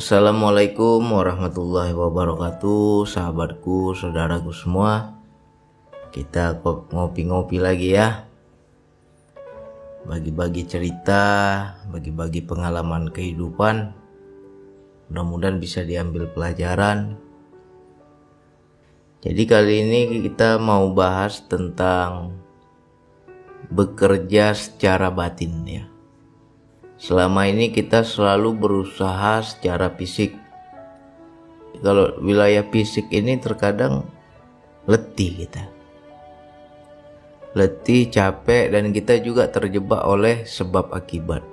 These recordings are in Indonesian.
Assalamualaikum warahmatullahi wabarakatuh, sahabatku, saudaraku semua. Kita ngopi-ngopi lagi ya. Bagi-bagi cerita, bagi-bagi pengalaman kehidupan. Mudah-mudahan bisa diambil pelajaran. Jadi kali ini kita mau bahas tentang bekerja secara batin ya. Selama ini kita selalu berusaha secara fisik. Kalau wilayah fisik ini terkadang letih kita. Letih, capek, dan kita juga terjebak oleh sebab akibat.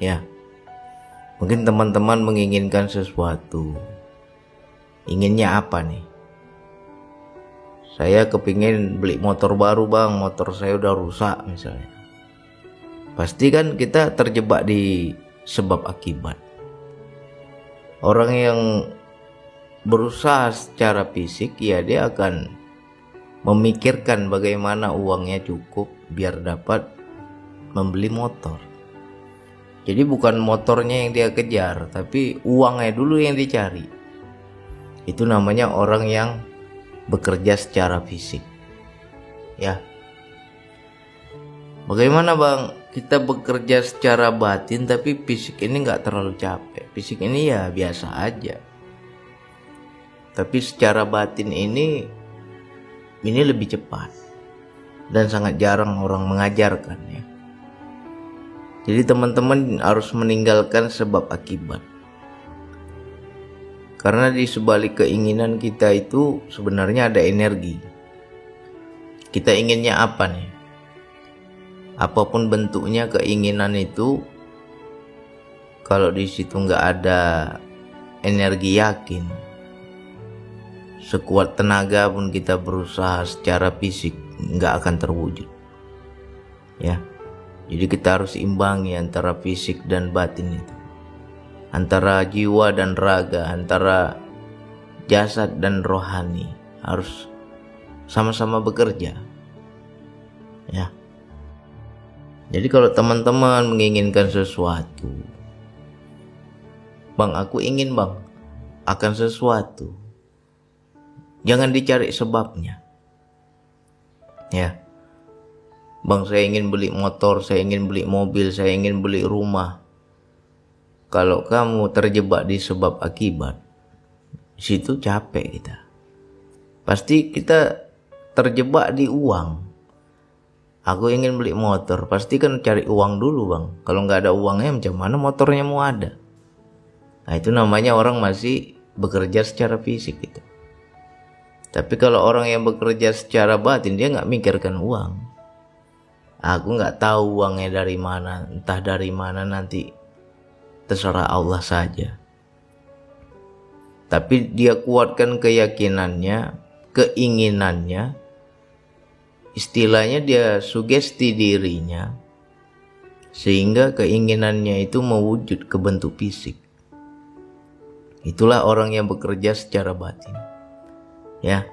Ya. Mungkin teman-teman menginginkan sesuatu. Inginnya apa nih? Saya kepingin beli motor baru bang, motor saya udah rusak misalnya. Pasti kan kita terjebak di sebab akibat. Orang yang berusaha secara fisik ya dia akan memikirkan bagaimana uangnya cukup biar dapat membeli motor. Jadi bukan motornya yang dia kejar, tapi uangnya dulu yang dicari. Itu namanya orang yang bekerja secara fisik. Ya. Bagaimana bang? Kita bekerja secara batin tapi fisik ini nggak terlalu capek. Fisik ini ya biasa aja. Tapi secara batin ini lebih cepat. Dan sangat jarang orang mengajarkan ya. Jadi teman-teman harus meninggalkan sebab akibat. Karena di sebalik keinginan kita itu sebenarnya ada energi. Kita inginnya apa nih? Apapun bentuknya keinginan itu, kalau di situ nggak ada energi yakin, sekuat tenaga pun kita berusaha secara fisik nggak akan terwujud. Ya, jadi kita harus imbangi antara fisik dan batin itu, antara jiwa dan raga, antara jasad dan rohani harus sama-sama bekerja. Ya. Jadi kalau teman-teman menginginkan sesuatu, bang aku ingin bang akan sesuatu, jangan dicari sebabnya. Ya, bang saya ingin beli motor, saya ingin beli mobil, saya ingin beli rumah. Kalau kamu terjebak di sebab akibat, situ capek kita. Pasti kita terjebak di uang. Aku ingin beli motor, pasti kan cari uang dulu bang. Kalau nggak ada uangnya macam mana motornya mau ada? Nah itu namanya orang masih bekerja secara fisik gitu. Tapi kalau orang yang bekerja secara batin dia nggak mikirkan uang. Aku nggak tahu uangnya dari mana, entah dari mana nanti terserah Allah saja. Tapi dia kuatkan keyakinannya, keinginannya. Istilahnya dia sugesti dirinya sehingga keinginannya itu mewujud ke bentuk fisik. Itulah orang yang bekerja secara batin. Ya.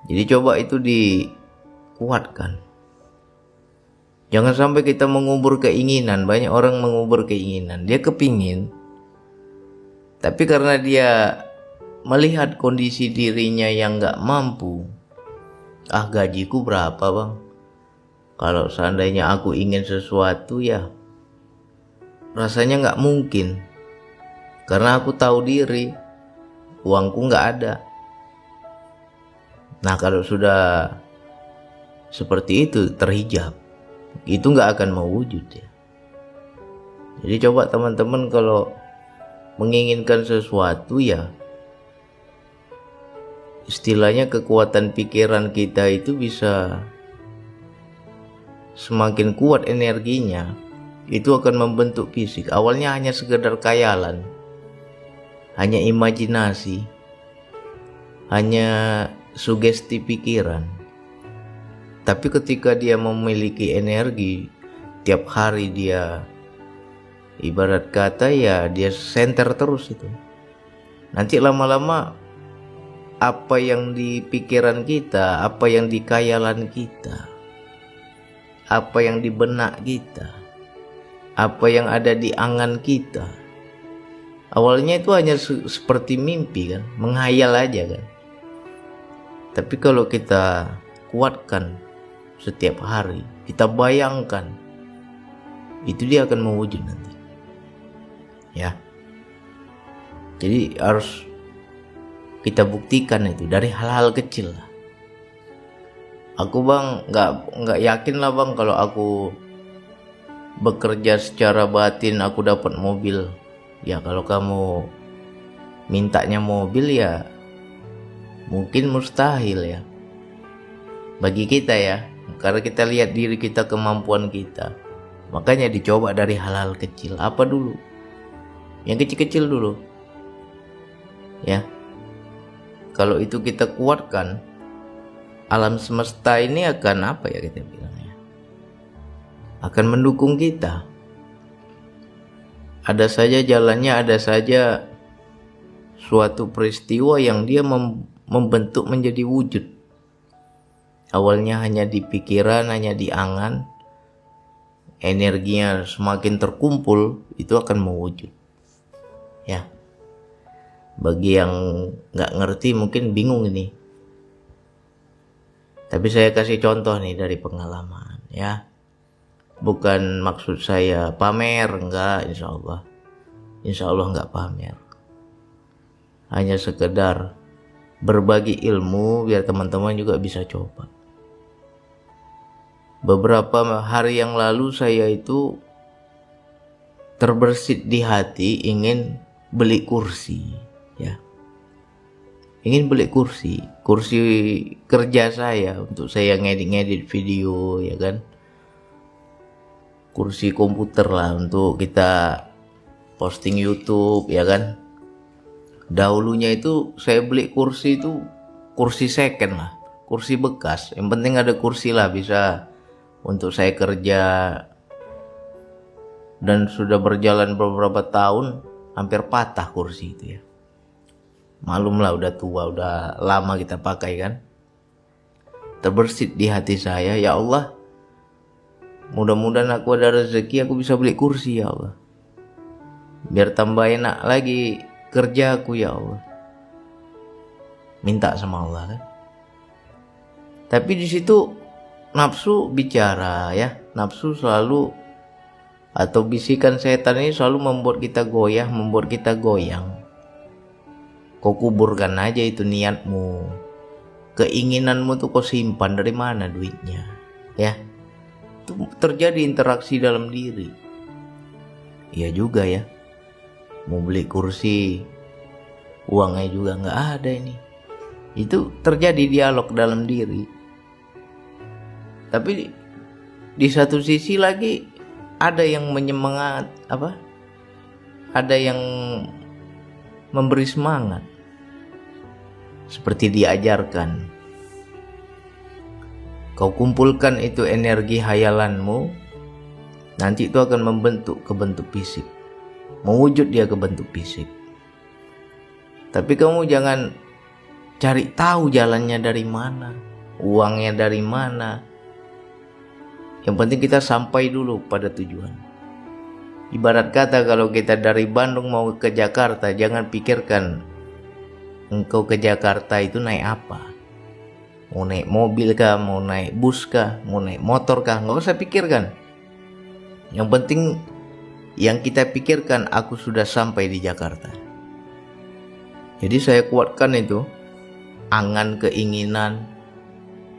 Jadi coba itu dikuatkan. Jangan sampai kita mengubur keinginan. Banyak orang mengubur keinginan. Dia kepingin. Tapi karena dia melihat kondisi dirinya yang gak mampu. Gajiku berapa bang? Kalau seandainya aku ingin sesuatu ya rasanya nggak mungkin. Karena aku tahu diri, uangku nggak ada. Nah kalau sudah seperti itu terhijab, itu nggak akan mewujud ya. Jadi coba teman-teman kalau menginginkan sesuatu ya, istilahnya kekuatan pikiran kita itu bisa semakin kuat energinya, itu akan membentuk fisik. Awalnya hanya sekedar khayalan, hanya imajinasi, hanya sugesti pikiran. Tapi ketika dia memiliki energi, tiap hari dia ibarat kata ya dia senter terus itu. Nanti lama-lama apa yang di pikiran kita, apa yang di khayalan kita, apa yang di benak kita, apa yang ada di angan kita, Awalnya itu hanya seperti mimpi kan, menghayal aja kan. Tapi kalau kita kuatkan setiap hari, kita bayangkan, itu dia akan mewujud nanti. Ya. Jadi harus kita buktikan itu dari hal-hal kecil lah. Aku bang nggak yakin lah bang kalau aku bekerja secara batin aku dapat mobil. Ya kalau kamu mintanya mobil ya mungkin mustahil ya bagi kita ya, karena kita lihat diri kita, kemampuan kita. Makanya dicoba dari hal-hal kecil. Apa dulu? Yang kecil-kecil dulu. Ya. Kalau itu kita kuatkan, alam semesta ini akan apa ya kita bilangnya? Akan mendukung kita. Ada saja jalannya, ada saja suatu peristiwa yang dia membentuk menjadi wujud. Awalnya hanya di pikiran, hanya di angan, energinya semakin terkumpul, itu akan mewujud. Ya. Bagi yang nggak ngerti mungkin bingung ini. Tapi saya kasih contoh nih dari pengalaman ya. Bukan maksud saya pamer, enggak, insya Allah. Insya Allah enggak pamer. Hanya sekedar berbagi ilmu biar teman-teman juga bisa coba. Beberapa hari yang lalu saya itu terbersit di hati ingin beli kursi ya. Ingin beli kursi kerja saya untuk saya ngedit video ya kan. Kursi komputer lah untuk kita posting YouTube ya kan. Dahulunya itu saya beli kursi itu kursi second lah, kursi bekas. Yang penting ada kursi lah bisa untuk saya kerja. Dan sudah berjalan beberapa tahun hampir patah kursi itu ya. Malum lah udah tua, udah lama kita pakai kan. Terbersit di hati saya, ya Allah, mudah-mudahan aku ada rezeki aku bisa beli kursi ya Allah. Biar tambah enak lagi kerja aku ya Allah. Minta sama Allah kan. Tapi di situ nafsu bicara ya, nafsu selalu atau bisikan setan ini selalu membuat kita goyah, membuat kita goyang. Kau kuburkan aja itu niatmu, keinginanmu tuh kau simpan, dari mana duitnya ya. Itu terjadi interaksi dalam diri. Iya juga ya, mau beli kursi uangnya juga nggak ada ini. Itu terjadi dialog dalam diri. Tapi di satu sisi lagi ada yang menyemangat, ada yang memberi semangat seperti diajarkan. Kau kumpulkan itu energi hayalanmu, nanti itu akan membentuk ke bentuk fisik, mewujud dia ke bentuk fisik. Tapi kamu jangan cari tahu jalannya dari mana, uangnya dari mana. Yang penting kita sampai dulu pada tujuan. Ibarat kata kalau kita dari Bandung mau ke Jakarta, jangan pikirkan engkau ke Jakarta itu naik apa. Mau naik mobil kah, mau naik bus kah, mau naik motor kah, nggak usah pikirkan. Yang penting yang kita pikirkan, aku sudah sampai di Jakarta. Jadi saya kuatkan itu angan, keinginan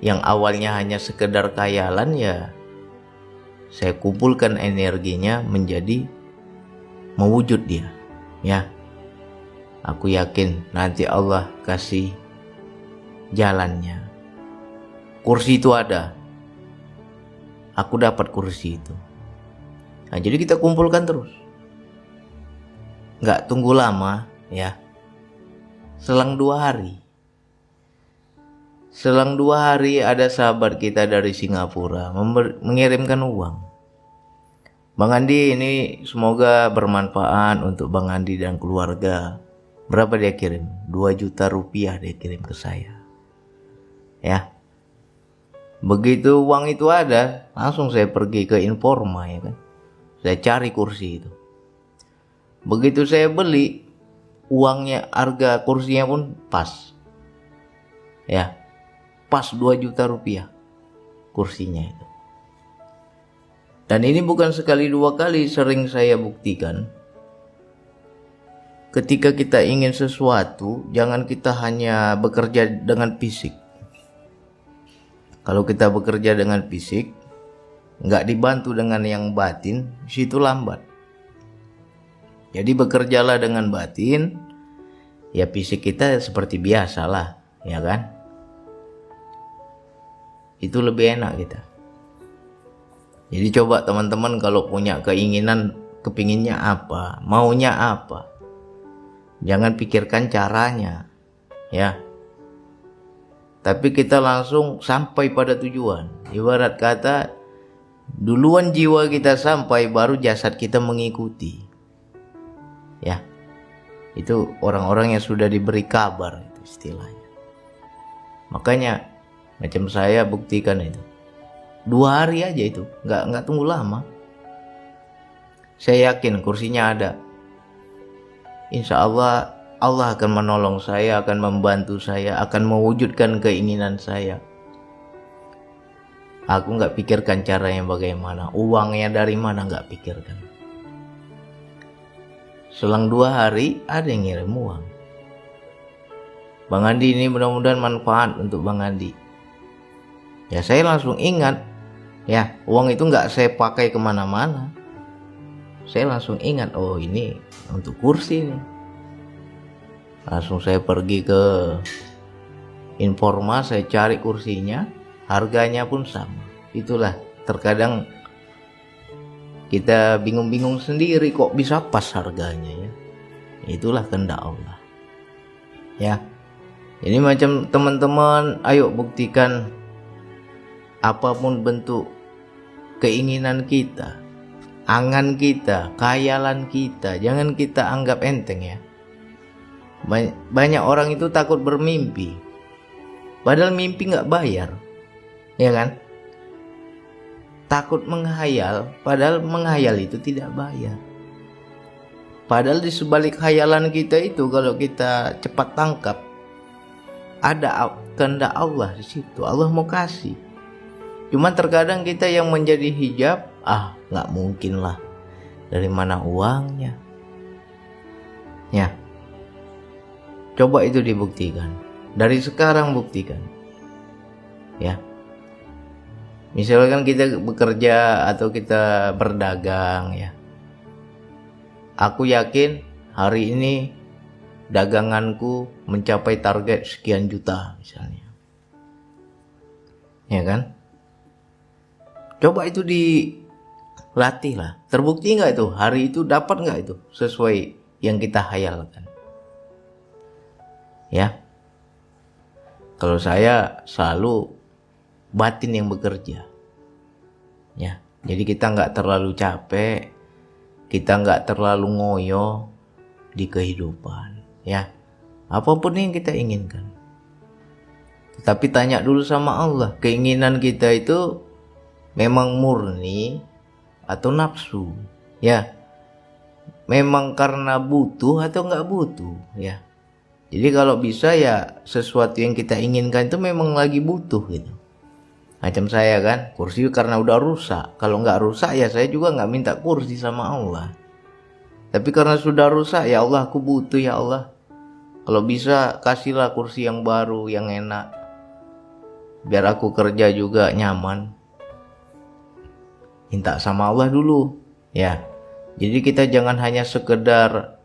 yang awalnya hanya sekedar khayalan, ya saya kumpulkan energinya menjadi mewujud dia ya. Aku yakin nanti Allah kasih jalannya. Kursi itu ada, aku dapat kursi itu. Nah, jadi kita kumpulkan terus, nggak tunggu lama ya. Selang 2 hari ada sahabat kita dari Singapura mengirimkan uang. Bang Andi, ini semoga bermanfaat untuk Bang Andi dan keluarga. Berapa dia kirim? 2 juta rupiah dia kirim ke saya ya. Begitu uang itu ada, langsung saya pergi ke Informa ya kan. Saya cari kursi itu. Begitu saya beli, uangnya, harga kursinya pun pas. Ya, pas 2 juta rupiah kursinya itu. Dan ini bukan sekali 2 kali, sering saya buktikan. Ketika kita ingin sesuatu, jangan kita hanya bekerja dengan fisik. Kalau kita bekerja dengan fisik, nggak dibantu dengan yang batin, situ lambat. Jadi bekerjalah dengan batin, ya fisik kita seperti biasa lah, ya kan? Itu lebih enak kita. Jadi coba teman-teman kalau punya keinginan, kepinginnya apa, maunya apa, jangan pikirkan caranya, ya. Tapi kita langsung sampai pada tujuan. Ibarat kata, duluan jiwa kita sampai, baru jasad kita mengikuti. Ya, itu orang-orang yang sudah diberi kabar, itu istilahnya. Makanya macam saya buktikan itu, 2 hari aja itu, nggak tunggu lama. Saya yakin kursinya ada. Insya Allah, Allah akan menolong saya, akan membantu saya, akan mewujudkan keinginan saya. Aku nggak pikirkan caranya bagaimana, uangnya dari mana, nggak pikirkan. Selang 2 hari ada yang ngirim uang. Bang Andi, ini mudah-mudahan manfaat untuk Bang Andi. Ya saya langsung ingat, ya uang itu nggak saya pakai kemana-mana. Saya langsung ingat, oh ini untuk kursi nih. Langsung saya pergi ke Informa, saya cari kursinya, harganya pun sama. Itulah terkadang kita bingung-bingung sendiri kok bisa pas harganya, ya. Itulah kehendak Allah. Ya. Ini macam teman-teman, ayo buktikan apapun bentuk keinginan kita, angan kita, khayalan kita, jangan kita anggap enteng, ya. Banyak orang itu takut bermimpi, padahal mimpi nggak bayar, ya kan? Takut menghayal, padahal menghayal itu tidak bayar. Padahal di sebalik khayalan kita itu, kalau kita cepat tangkap, ada kehendak Allah di situ. Allah mau kasih. Cuma terkadang kita yang menjadi hijab, nggak mungkin lah, dari mana uangnya, ya. Coba itu dibuktikan. Dari sekarang buktikan. Ya. Misalkan kita bekerja atau kita berdagang, ya. Aku yakin hari ini daganganku mencapai target sekian juta misalnya. Ya kan? Coba itu dilatih lah. Terbukti nggak itu? Hari itu dapat nggak itu? Sesuai yang kita hayalkan. Ya, kalau saya selalu batin yang bekerja, ya. Jadi kita nggak terlalu capek, kita nggak terlalu ngoyo di kehidupan, ya. Apapun yang kita inginkan, tetapi tanya dulu sama Allah, keinginan kita itu memang murni atau nafsu, ya. Memang karena butuh atau nggak butuh, ya. Jadi kalau bisa ya sesuatu yang kita inginkan itu memang lagi butuh gitu. Macam saya kan, kursi karena udah rusak. Kalau nggak rusak ya saya juga nggak minta kursi sama Allah. Tapi karena sudah rusak, ya Allah aku butuh ya Allah. Kalau bisa kasihlah kursi yang baru, yang enak. Biar aku kerja juga nyaman. Minta sama Allah dulu, ya. Jadi kita jangan hanya sekedar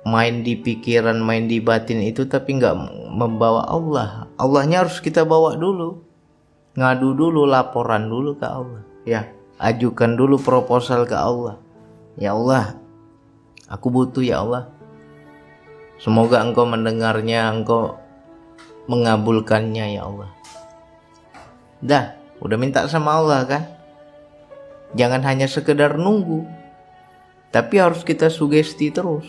main di pikiran, main di batin itu, tapi nggak membawa Allah. Allahnya harus kita bawa dulu, ngadu dulu, laporan dulu ke Allah, ya. Ajukan dulu proposal ke Allah. Ya Allah, aku butuh ya Allah. Semoga Engkau mendengarnya, Engkau mengabulkannya ya Allah. Udah minta sama Allah kan. Jangan hanya sekedar nunggu, tapi harus kita sugesti terus.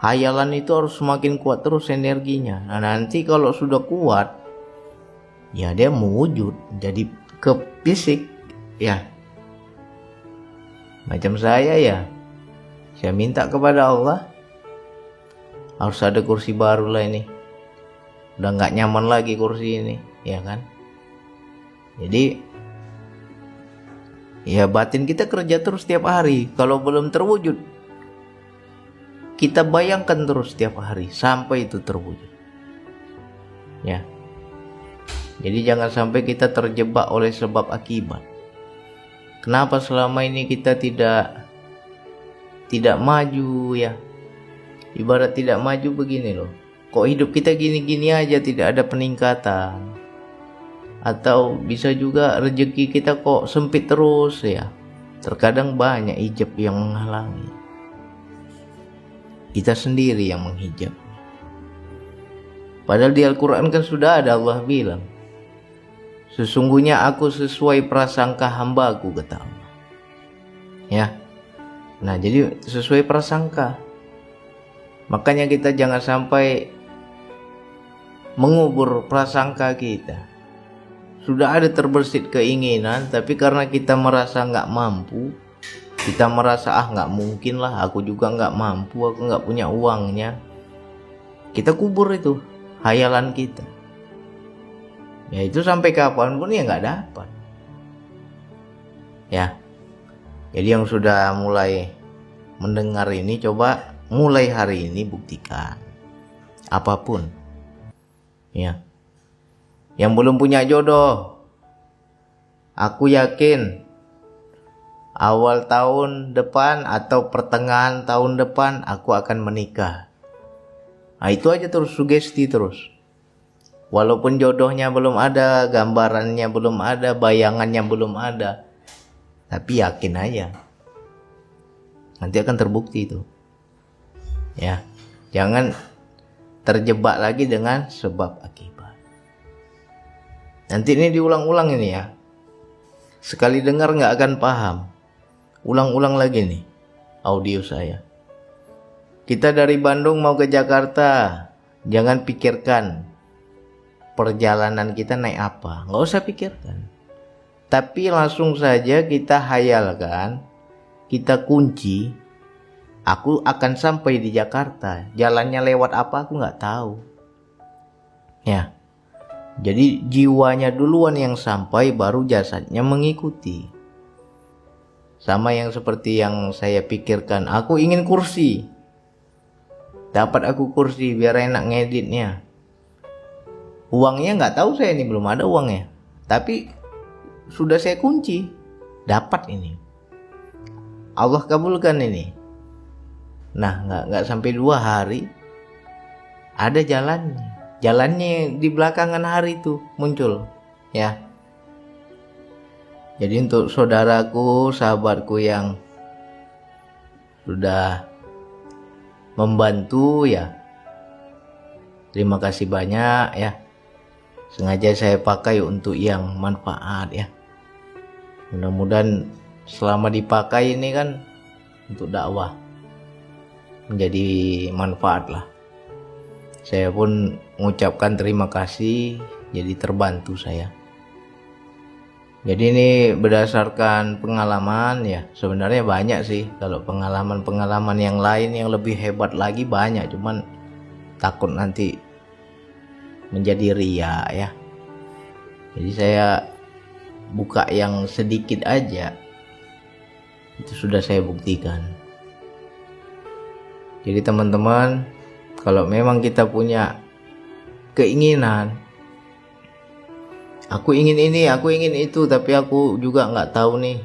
Hayalan itu harus semakin kuat terus energinya. Nah nanti kalau sudah kuat, ya dia mewujud jadi ke fisik, ya. Macam saya ya, Saya minta kepada Allah, harus ada kursi baru lah ini. Udah nggak nyaman lagi kursi ini, ya kan? Jadi ya batin kita kerja terus tiap hari. Kalau belum terwujud, kita bayangkan terus tiap hari sampai itu terwujud. Ya. Jadi jangan sampai kita terjebak oleh sebab akibat. Kenapa selama ini kita tidak maju ya? Ibarat tidak maju begini loh. Kok hidup kita gini-gini aja, tidak ada peningkatan? Atau bisa juga rezeki kita kok sempit terus ya? Terkadang banyak hijab yang menghalangi. Kita sendiri yang menghijab. Padahal di Al-Quran kan sudah ada, Allah bilang, sesungguhnya aku sesuai prasangka hambaku, kata Allah. Ya. Nah, jadi sesuai prasangka. Makanya kita jangan sampai mengubur prasangka kita. Sudah ada terbersit keinginan, tapi karena kita merasa nggak mampu, kita merasa nggak mungkin lah, aku juga nggak mampu, aku nggak punya uangnya, kita kubur itu hayalan kita. Ya itu sampai kapanpun ya nggak dapat. Ya. Jadi yang sudah mulai mendengar ini, coba mulai hari ini buktikan. Apapun. Ya. Yang belum punya jodoh, aku yakin awal tahun depan atau pertengahan tahun depan aku akan menikah. Nah itu aja terus, sugesti terus. Walaupun jodohnya belum ada, gambarannya belum ada, bayangannya belum ada, tapi yakin aja. Nanti akan terbukti itu. Ya, jangan terjebak lagi dengan sebab akibat. Nanti ini diulang-ulang ini ya. Sekali dengar nggak akan paham. Ulang-ulang lagi nih audio saya. Kita dari Bandung mau ke Jakarta, jangan pikirkan perjalanan kita naik apa, nggak usah pikirkan, tapi langsung saja kita hayalkan, kita kunci, aku akan sampai di Jakarta, jalannya lewat apa aku nggak tahu. Ya, jadi jiwanya duluan yang sampai, baru jasadnya mengikuti. Sama yang seperti yang saya pikirkan, aku ingin kursi, dapat aku kursi biar enak ngeditnya. Uangnya nggak tahu, saya ini belum ada uangnya, tapi sudah saya kunci, dapat ini. Allah kabulkan ini. Nah, nggak sampai 2 hari ada jalannya di belakangan hari itu muncul, ya. Jadi untuk saudaraku, sahabatku yang sudah membantu ya, terima kasih banyak ya. Sengaja saya pakai untuk yang manfaat ya. Mudah-mudahan selama dipakai ini kan untuk dakwah, menjadi manfaat lah. Saya pun mengucapkan terima kasih, jadi terbantu saya. Jadi ini berdasarkan pengalaman ya. Sebenarnya banyak sih, kalau pengalaman-pengalaman yang lain yang lebih hebat lagi banyak, cuman takut nanti menjadi ria ya. Jadi saya buka yang sedikit aja, itu sudah saya buktikan. Jadi teman-teman, kalau memang kita punya keinginan, aku ingin ini, aku ingin itu, tapi aku juga nggak tahu nih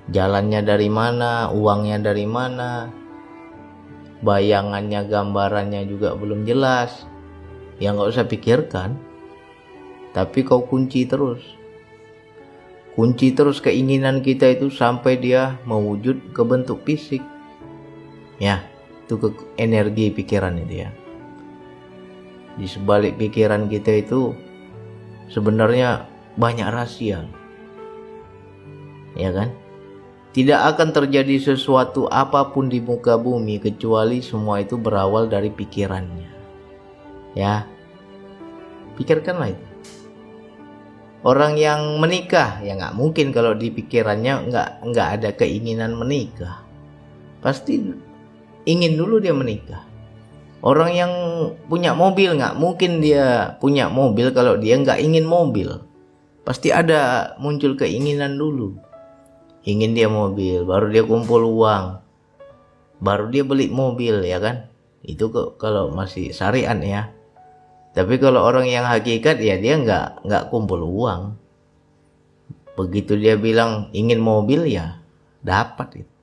jalannya dari mana, uangnya dari mana, bayangannya, gambarannya juga belum jelas, ya nggak usah pikirkan, tapi kau kunci terus keinginan kita itu sampai dia mewujud ke bentuk fisik ya. Itu ke energi pikiran itu ya. Di sebalik pikiran kita itu sebenarnya banyak rahasia, ya kan? Tidak akan terjadi sesuatu apapun di muka bumi kecuali semua itu berawal dari pikirannya. Ya, pikirkanlah itu. Orang yang menikah ya nggak mungkin kalau di pikirannya nggak ada keinginan menikah. Pasti ingin dulu dia menikah. Orang yang punya mobil nggak mungkin dia punya mobil kalau dia nggak ingin mobil. Pasti ada muncul keinginan dulu. Ingin dia mobil, baru dia kumpul uang, baru dia beli mobil, ya kan? Itu kok kalau masih syariat ya. Tapi kalau orang yang hakikat ya dia nggak kumpul uang. Begitu dia bilang ingin mobil ya dapat itu.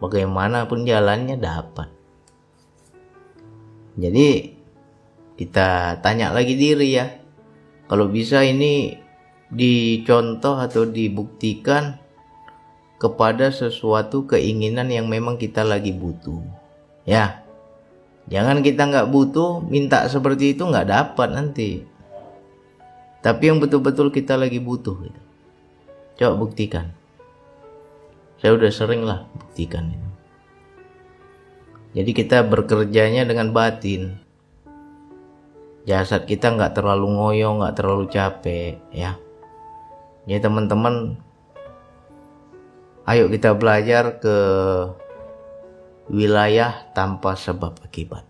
Bagaimanapun jalannya dapat. Jadi kita tanya lagi diri ya. Kalau bisa ini dicontoh atau dibuktikan kepada sesuatu keinginan yang memang kita lagi butuh. Ya. Jangan kita nggak butuh, minta seperti itu nggak dapat nanti. Tapi yang betul-betul kita lagi butuh gitu. Coba buktikan. Saya udah sering lah buktikan itu. Jadi kita bekerjanya dengan batin. Jasad kita nggak terlalu ngoyo, nggak terlalu capek, ya. Jadi teman-teman, ayo kita belajar ke wilayah tanpa sebab akibat.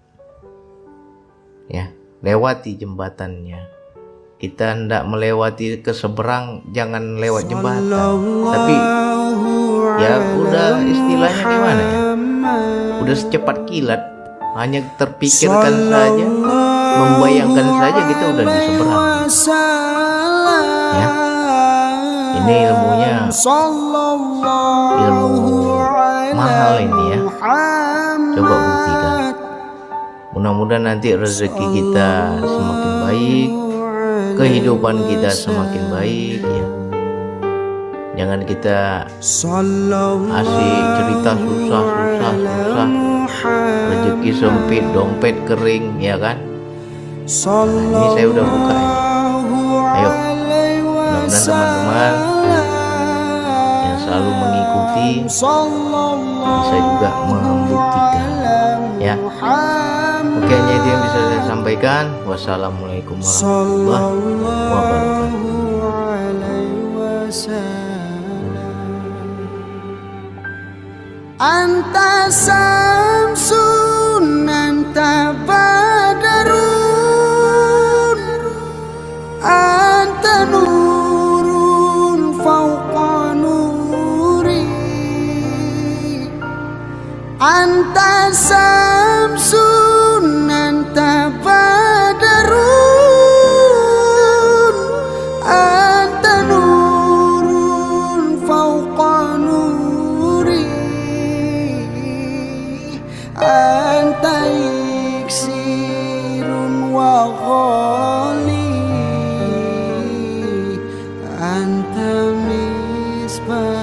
Ya, lewati jembatannya. Kita hendak melewati ke seberang, jangan lewat jembatan. Tapi ya udah istilahnya gimana ya? Udah secepat kilat, hanya terpikirkan saja, membayangkan saja kita udah di seberang. Ya, ini ilmunya ilmu mahal ini ya. Coba buktikan. Mudah-mudahan nanti rezeki kita semakin baik, kehidupan kita semakin baik ya. Jangan kita asik cerita susah, rezeki sempit, dompet kering, ya kan? Nah, ini saya udah buka ini. Ayo, mudah-mudahan teman-teman yang selalu mengikuti bisa juga membuktikan, ya. Oke, hanya itu yang bisa saya sampaikan. Wassalamualaikum warahmatullahi wabarakatuh. Anta samsun anta badarun, anta nurun fauqa nuri, anta samsun anta badarun, anta nurun fauqa nuri, anta iksirun wa ghali, anta misbah.